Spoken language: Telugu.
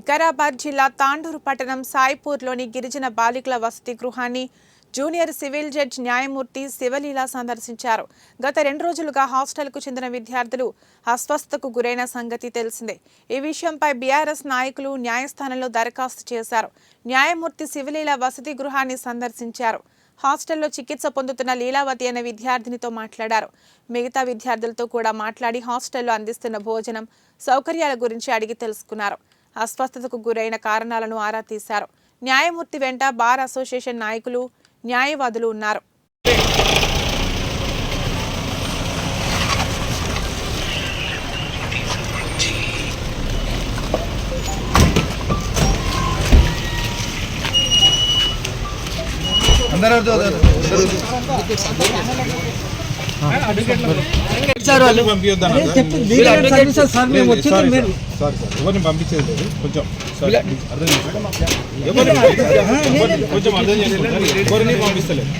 వికారాబాద్ జిల్లా తాండూరు పట్టణం సాయిపూర్లోని గిరిజన బాలికల వసతి గృహాన్ని జూనియర్ సివిల్ జడ్జి న్యాయమూర్తి శివలీల సందర్శించారు. గత 2 రోజులుగా హాస్టల్కు చెందిన విద్యార్థులు అస్వస్థతకు గురైన సంగతి తెలిసిందే. ఈ విషయంపై బీఆర్ఎస్ నాయకులు న్యాయస్థానంలో దరఖాస్తు చేశారు. న్యాయమూర్తి శివలీల వసతి గృహాన్ని సందర్శించారు. హాస్టల్లో చికిత్స పొందుతున్న లీలావతి అనే విద్యార్థినితో మాట్లాడారు. మిగతా విద్యార్థులతో కూడా మాట్లాడి హాస్టల్లో అందిస్తున్న భోజనం సౌకర్యాల గురించి అడిగి తెలుసుకున్నారు. అస్వస్థతకు గురైన కారణాలను ఆరా తీశారు. న్యాయమూర్తి వెంట బార్ అసోసియేషన్ నాయకులు, న్యాయవాదులు ఉన్నారు. పంపించేది కొంచెం అర్థం చేసుకోండి. ఎవరిని పంపిస్తలేదు.